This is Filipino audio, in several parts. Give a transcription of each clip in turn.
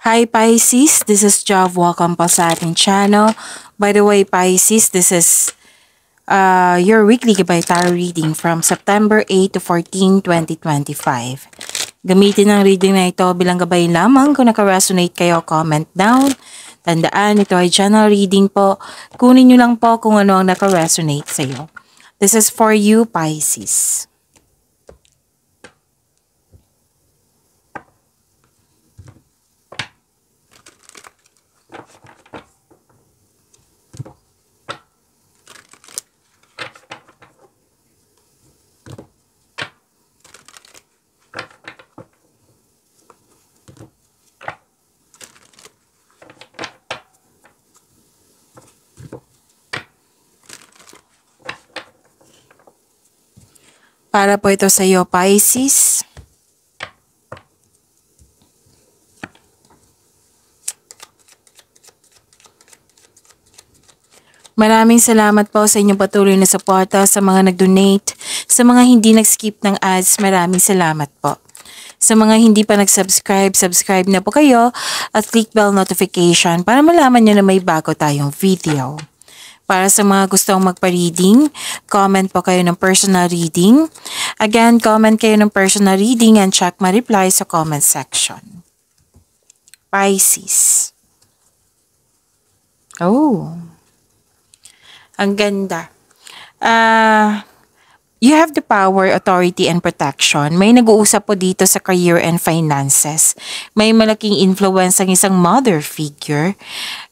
Hi Pisces, this is Jav. Welcome po sa ating channel. By the way Pisces, this is your weekly Gabay Tarot reading from September 8 to 14, 2025. Gamitin ang reading na ito bilang gabay lamang. Kung naka-resonate kayo, comment down. Tandaan, ito ay general reading po. Kunin nyo lang po kung ano ang naka-resonate sa iyo. This is for you Pisces. Para po ito sa iyo, Pisces. Maraming salamat po sa inyong patuloy na suporta, sa mga nag-donate, sa mga hindi nag-skip ng ads, maraming salamat po. Sa mga hindi pa nag-subscribe, subscribe na po kayo at click bell notification para malaman nyo na may bago tayong video. Para sa mga gustong magpa-reading, comment po kayo ng personal reading. Again, comment kayo ng personal reading and check my reply sa comment section. Pisces. Oh, ang ganda. You have the power, authority, and protection. May nag-uusap po dito sa career and finances. May malaking influence ang isang mother figure.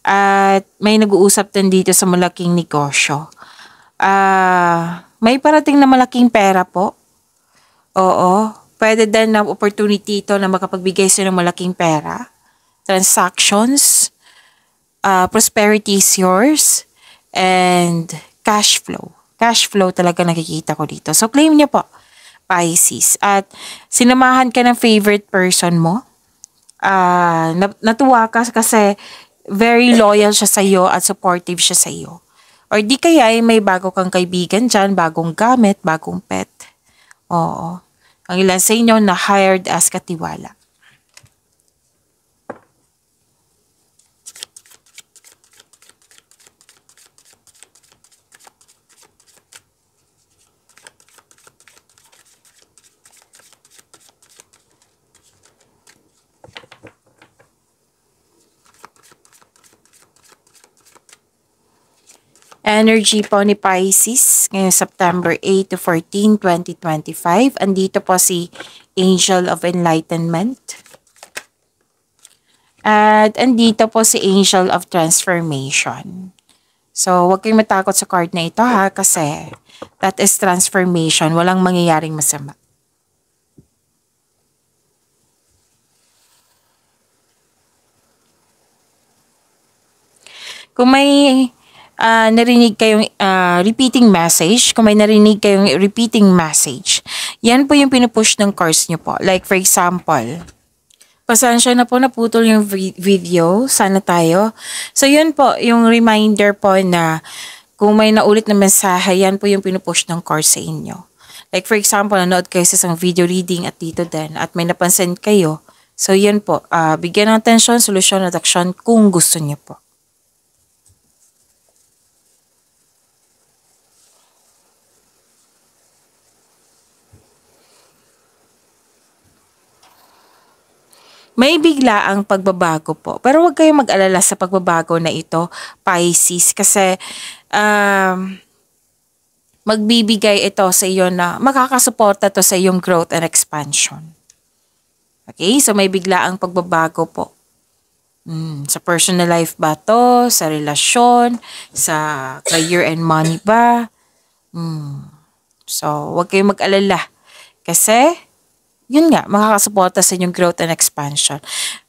At may nag-uusap din dito sa malaking negosyo. May parating na malaking pera po. Oo. Pwede din na opportunity ito na makapagbigay sa ng malaking pera. Transactions. Prosperity is yours. And cash flow. Cash flow talaga nakikita ko dito. So, claim niyo po, Pisces. At sinamahan ka ng favorite person mo. Natuwa ka kasi very loyal siya sa iyo at supportive siya sa iyo. Or di kaya ay may bago kang kaibigan dyan, bagong gamit, bagong pet. Oo. Ang ilan sa inyo na hired as katiwala. Energy po ni Pisces ngayong September 8 to 14, 2025. Andito po si Angel of Enlightenment. At andito po si Angel of Transformation. So, huwag kayong matakot sa card na ito ha, kasi that is transformation. Walang mangyayaring masama. Kung may narinig kayong repeating message, kung may narinig kayong repeating message, yan po yung pinupush ng cards nyo po. Like for example, pasensya na po naputol yung video, sana tayo. So yun po, yung reminder po na kung may naulit na mensahe, yan po yung pinupush ng cards sa inyo. Like for example, nanood kayo sa isang video reading at dito din at may napansin kayo. So yan po, bigyan ng atensyon, solusyon at aksyon kung gusto niyo po. May bigla ang pagbabago po. Pero huwag kayong mag-alala sa pagbabago na ito, Pisces, kasi magbibigay ito sa iyo na makakasuporta to sa iyong growth and expansion. Okay? So may bigla ang pagbabago po. Sa personal life ba to? Sa relasyon? Sa career and money ba? So huwag kayong mag-alala. Kasi yun nga, makakasuporta sa inyong growth and expansion.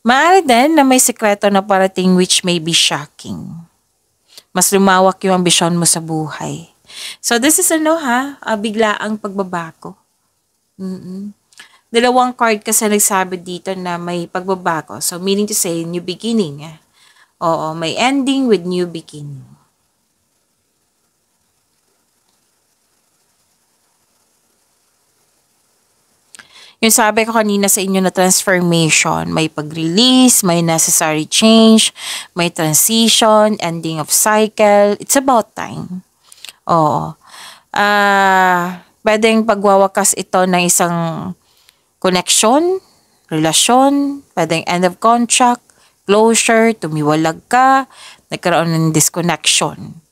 Maaari din na may sekreto na parating which may be shocking. Mas lumawak yung ambisyon mo sa buhay. So this is bigla ang pagbabago. Dalawang card kasi nagsabi dito na may pagbabago. So meaning to say, new beginning. Oo, may ending with new beginning. Yung sabi ko kanina sa inyo na transformation, may pag-release, may necessary change, may transition, ending of cycle. It's about time. Oo. Pwedeng pagwawakas ito ng isang connection, relasyon, pwedeng end of contract, closure, tumiwalag ka, nagkaroon ng disconnection.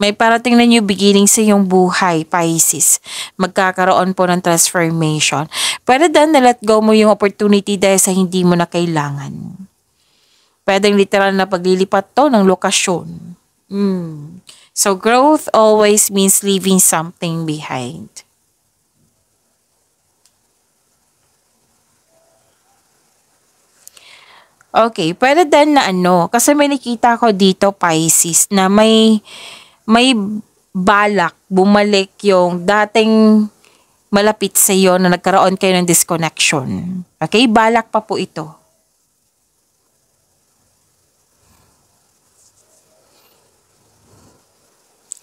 May parating na new beginning sa iyong buhay, Pisces. Magkakaroon po ng transformation. Pwede din na let go mo yung opportunity dahil sa hindi mo na kailangan. Pwedeng literal na paglilipat to ng lokasyon. So, growth always means leaving something behind. Okay, pwede din na kasi may nakita ko dito, Pisces, na may balak bumalik yung dating malapit sa iyo na nagkaroon kayo ng disconnection. Okay, balak pa po ito.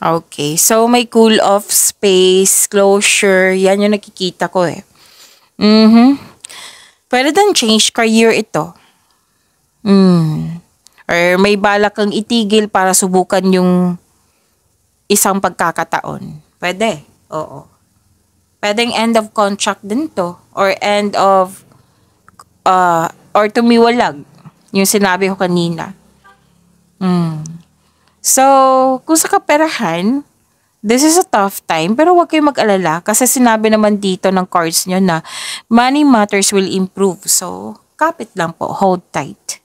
Okay, so may cool off space, closure, yan yung nakikita ko eh. Pwede din change career ito. Or may balak kang itigil para subukan yung isang pagkakataon. Pwede, oo. Pwedeng end of contract din to. Or end of, or tumiwalag. Yung sinabi ko kanina. So, kung sa kaperahan, this is a tough time, pero huwag kayong mag-alala kasi sinabi naman dito ng cards nyo na money matters will improve. So, kapit lang po, hold tight.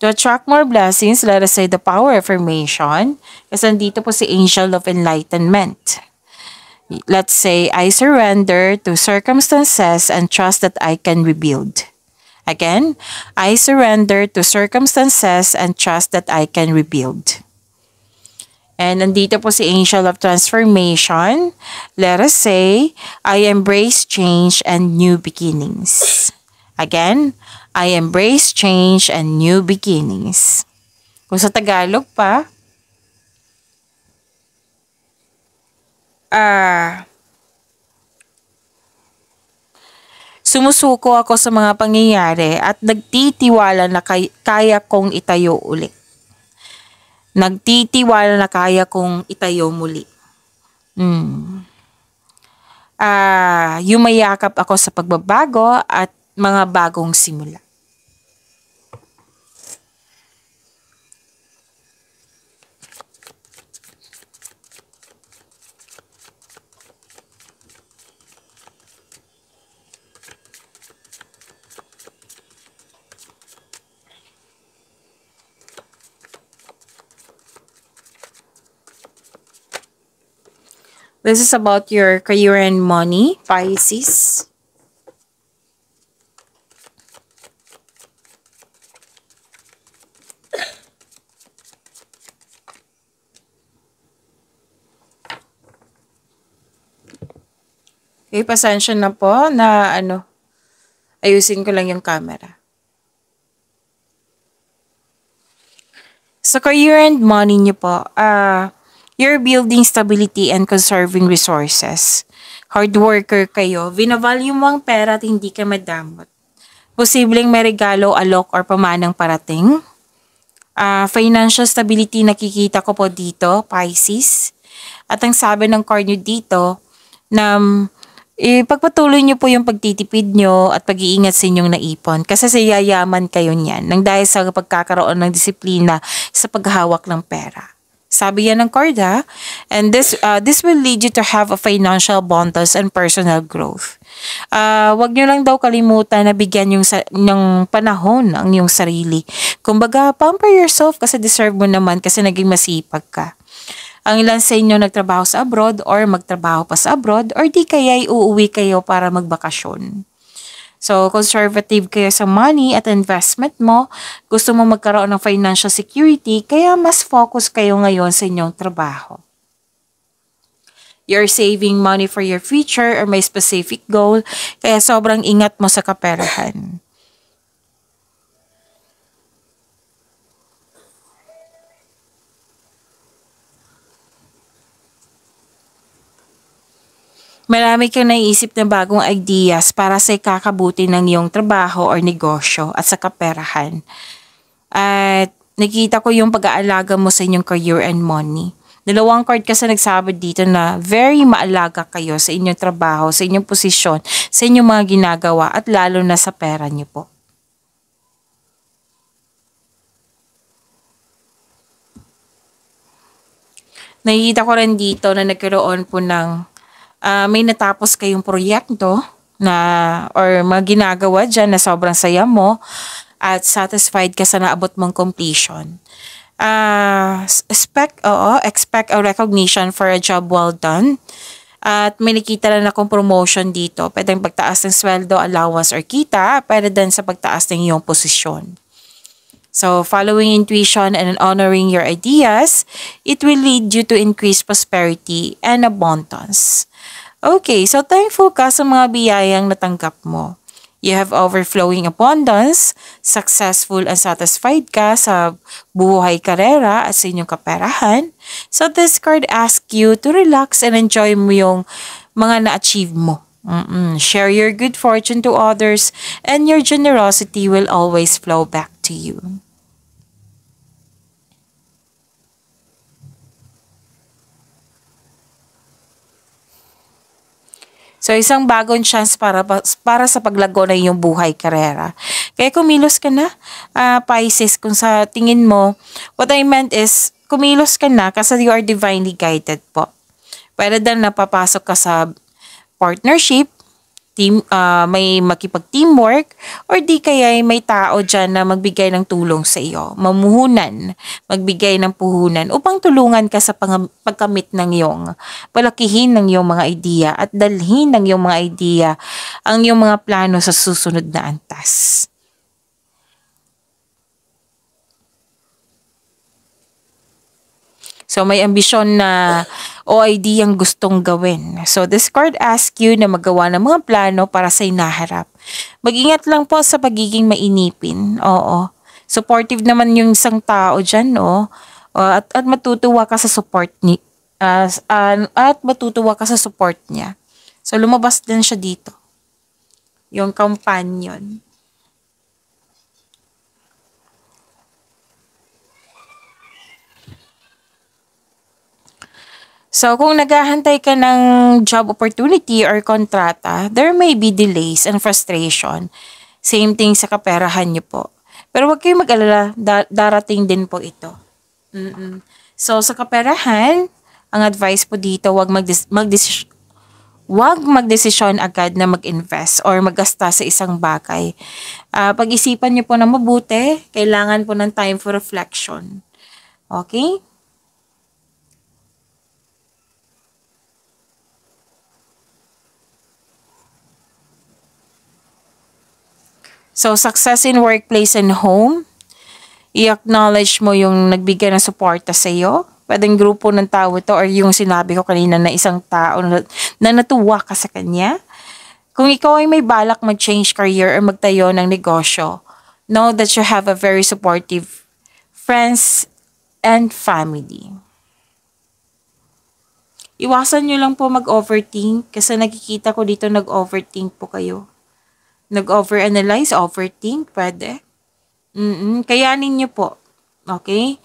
To attract more blessings, let us say the power affirmation. Kasi nandito po si Angel of Enlightenment. Let's say, I surrender to circumstances and trust that I can rebuild. Again, I surrender to circumstances and trust that I can rebuild. And nandito po si Angel of Transformation. Let us say, I embrace change and new beginnings. Again, I embrace change and new beginnings. Kung sa Tagalog pa, sumusuko ako sa mga pangyayari at nagtitiwala na kaya kong itayo ulit. Nagtitiwala na kaya kong itayo muli. Yumayakap ako sa pagbabago at mga bagong simula. This is about your career and money, Pisces. Okay, pasensya na po na ayusin ko lang yung camera. Sa career and money niyo po, you're building stability and conserving resources. Hard worker kayo. Binavalue mo ang pera at hindi ka madamot. Posibleng may regalo, alok, or pamanang parating. Financial stability nakikita ko po dito, Pisces. At ang sabi ng card nyo dito, na pagpatuloy nyo po yung pagtitipid nyo at pag-iingat sa inyong naipon. Kasi sa yayaman kayo niyan, nang dahil sa pagkakaroon ng disiplina sa paghawak ng pera. Sabi yan ng card ha. And this will lead you to have a financial abundance and personal growth. Wag nyo lang daw kalimutan na bigyan ng panahon ang iyong sarili. Kumbaga, pamper yourself kasi deserve mo naman kasi naging masipag ka. Ang ilan sa inyo nagtrabaho sa abroad or magtrabaho pa sa abroad or di kaya'y uuwi kayo para magbakasyon. So, conservative kayo sa money at investment mo. Gusto mo magkaroon ng financial security, kaya mas focus kayo ngayon sa inyong trabaho. You're saving money for your future or may specific goal, kaya sobrang ingat mo sa kaperahan. Marami kang naiisip na bagong ideas para sa ikakabuti ng iyong trabaho or negosyo at sa kaperahan. At nakita ko yung pag-aalaga mo sa inyong career and money. Dalawang card kasi nagsabi dito na very maalaga kayo sa inyong trabaho, sa inyong posisyon, sa inyong mga ginagawa at lalo na sa pera niyo po. Nakikita ko rin dito na nagkaroon po ng may natapos kayong proyekto na or mga ginagawa dyan na sobrang saya mo at satisfied ka sa naabot mong completion. Expect a recognition for a job well done. At may nakita na akong promotion dito. Pwedeng pagtaas ng sweldo, allowance, or kita. Pwede din sa pagtaas ng iyong posisyon. So, following intuition and honoring your ideas, it will lead you to increased prosperity and abundance. Okay, so thankful ka sa mga biyayang natanggap mo. You have overflowing abundance, successful and satisfied ka sa buhay karera at sa inyong kaperahan. So this card asks you to relax and enjoy mo yung mga na-achieve mo. Share your good fortune to others and your generosity will always flow back to you. So, isang bagong chance para sa paglago na iyong buhay karera. Kaya kumilos ka na, Pisces, kung sa tingin mo, what I meant is, kumilos ka na kasi you are divinely guided po. Pwede din napapasok ka sa partnership, may makipag-teamwork, or di kaya may tao dyan na magbigay ng tulong sa iyo, mamuhunan, magbigay ng puhunan upang tulungan ka sa pagkamit ng iyong, palakihin ng iyong mga idea at dalhin ng iyong mga idea ang iyong mga plano sa susunod na antas. So, may ambisyon na o ideyang gustong gawin. So, this card asks you na magawa ng mga plano para sa inaharap. Mag-ingat lang po sa pagiging mainipin. Oo. Supportive naman yung isang tao dyan, no? At matutuwa ka sa support ni at matutuwa ka sa support niya. So, lumabas din siya dito. Yung companion. So, kung naghahantay ka ng job opportunity or kontrata, there may be delays and frustration. Same thing sa kaperahan niyo po. Pero huwag kayong mag-alala, darating din po ito. So, sa kaperahan, ang advice po dito, wag magdesisyon agad na mag-invest or maggasta sa isang bagay. Pag-isipan niyo po na mabuti, kailangan po ng time for reflection. Okay? So, success in workplace and home, i-acknowledge mo yung nagbigay ng suporta sa iyo. Pwedeng grupo ng tao ito or yung sinabi ko kanina na isang tao na natuwa ka sa kanya. Kung ikaw ay may balak mag-change career or magtayo ng negosyo, know that you have a very supportive friends and family. Iwasan nyo lang po mag-overthink kasi nakikita ko dito nag-overthink po kayo. Nag-overanalyze, overthink, pwede. Kayanin niyo po. Okay?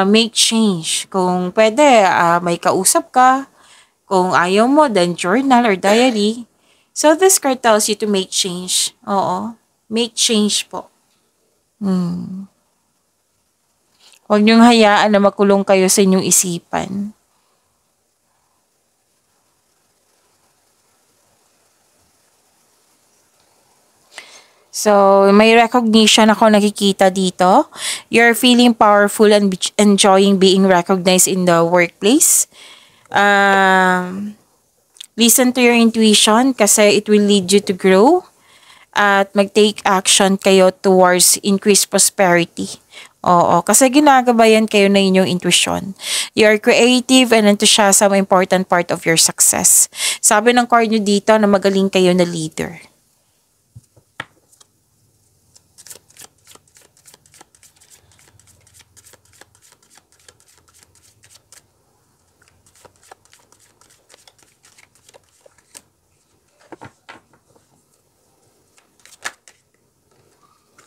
Make change. Kung pwede, may kausap ka. Kung ayaw mo, then journal or diary. So, this card tells you to make change. Oo. Make change po. Huwag niyong hayaan na makulong kayo sa inyong isipan. So, may recognition ako nakikita dito. You're feeling powerful and enjoying being recognized in the workplace. Listen to your intuition kasi it will lead you to grow at mag-take action kayo towards increased prosperity. Oo, kasi ginagabayan kayo na inyong intuition. You are creative and enthusiasm important part of your success. Sabi ng card nyo dito na magaling kayo na leader.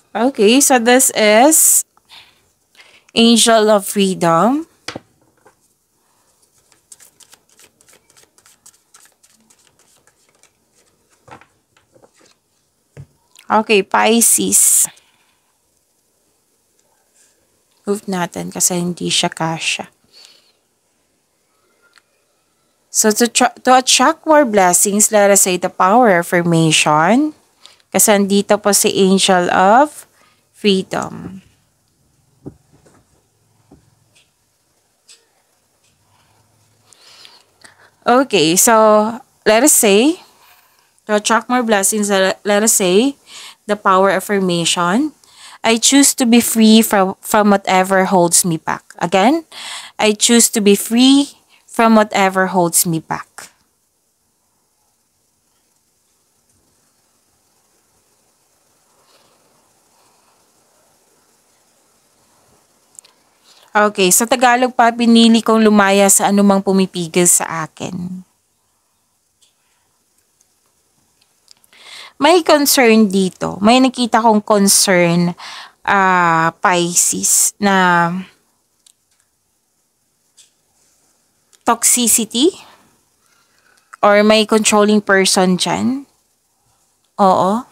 Okay, so this is Angel of Freedom. Okay, Pisces. Move natin kasi hindi siya kasha. So to attract more blessings, let us say the power affirmation. Kasi andito po si Angel of Freedom. Okay, so let us say, to attract more blessings, let us say the power affirmation. I choose to be free from whatever holds me back. Again, I choose to be free from whatever holds me back. Okay, sa Tagalog pa, pinili kong lumaya sa anumang pumipigil sa akin. May concern dito. May nakita kong concern, Pisces, na toxicity or may controlling person dyan. Oo.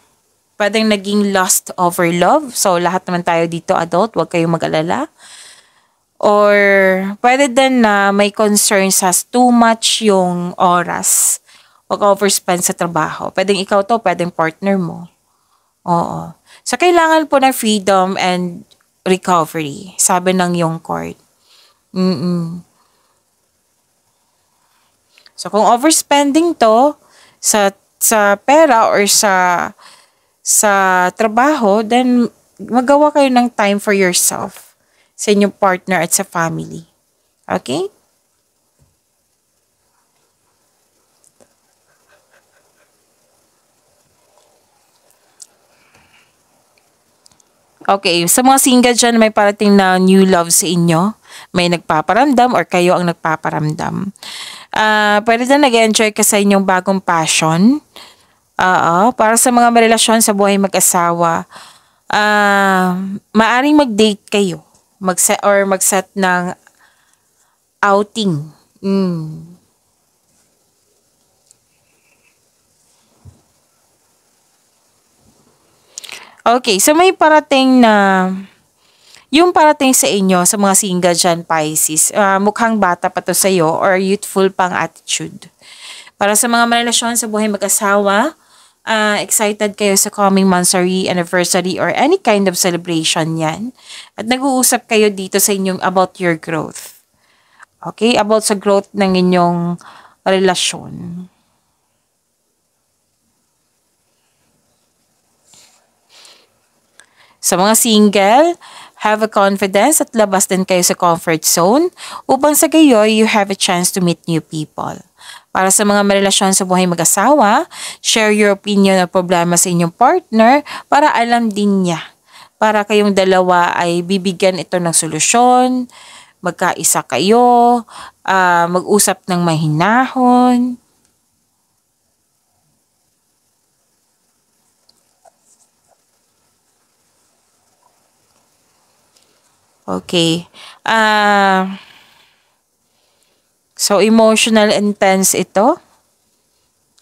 Pwedeng naging lust over love. So, lahat naman tayo dito adult. Huwag kayong mag-alala. Or, pwede din na may concerns sa too much yung oras. Huwag overspend sa trabaho. Pwedeng ikaw to, pwedeng partner mo. Oo. So, kailangan po ng freedom and recovery. Sabi ng yung court. So, kung overspending to sa pera or sa trabaho, then magawa kayo ng time for yourself sa inyong partner at sa family. Okay? Okay, sa mga single dyan, may parating na new love sa inyo. May nagpaparamdam or kayo ang nagpaparamdam. Pwede na nag-enjoy ka sa inyong bagong passion. Para sa mga marelasyon sa buhay mag-asawa, maaring mag-date kayo. Mag-set ng outing. Okay, so may parating na, yung parating sa inyo, sa mga single dyan, Pisces, mukhang bata pa to sa'yo or youthful pang attitude. Para sa mga marelasyon sa buhay mag-asawa, excited kayo sa coming monthsary, anniversary, or any kind of celebration yan. At nag-uusap kayo dito sa inyong about your growth. Okay? About sa growth ng inyong relasyon. Sa mga single, have a confidence at labas din kayo sa comfort zone upang sa gayoy, you have a chance to meet new people. Para sa mga marelasyon sa buhay mag-asawa, share your opinion o problema sa inyong partner para alam din niya. Para kayong dalawa ay bibigyan ito ng solusyon, magkaisa kayo, mag-usap ng mahinahon. Okay. So, emotional intense ito.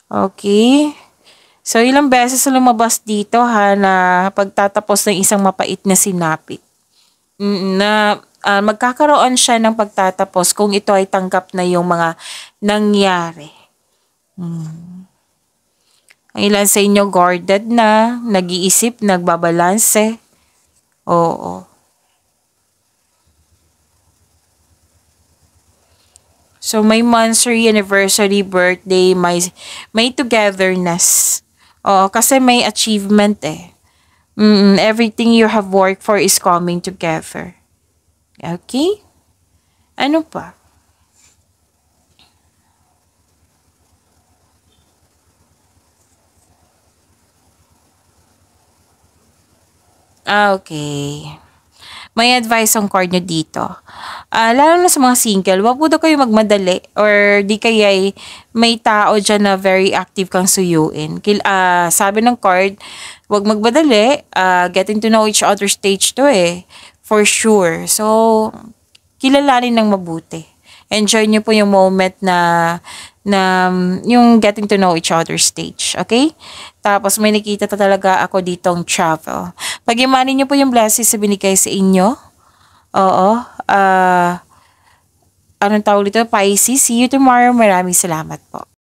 Okay. So, ilang beses lumabas dito ha na pagtatapos ng isang mapait na sinapit. Na magkakaroon siya ng pagtatapos kung ito ay tanggap na yung mga nangyari. Ang ilan sa inyo guarded na, nag-iisip, nagbabalanse. Oo. So, may monthsary, anniversary, birthday, may togetherness. Oo, kasi may achievement eh. Everything you have worked for is coming together. Okay? Ano pa? Okay. May advice ang card nyo dito. Lalo na sa mga single, wag po daw kayo magmadali or di kaya may tao dyan na very active kang suyuin. Sabi ng card, wag magmadali, getting to know each other stage to for sure. So, kilalanin ng mabuti. Enjoy nyo po yung moment na yung getting to know each other stage. Okay? Tapos may nakita talaga ako ditong travel. Pag-imanin nyo po yung blessings na binigay sa inyo. Oo. Anong tawag dito? Pisces. See you tomorrow. Maraming salamat po.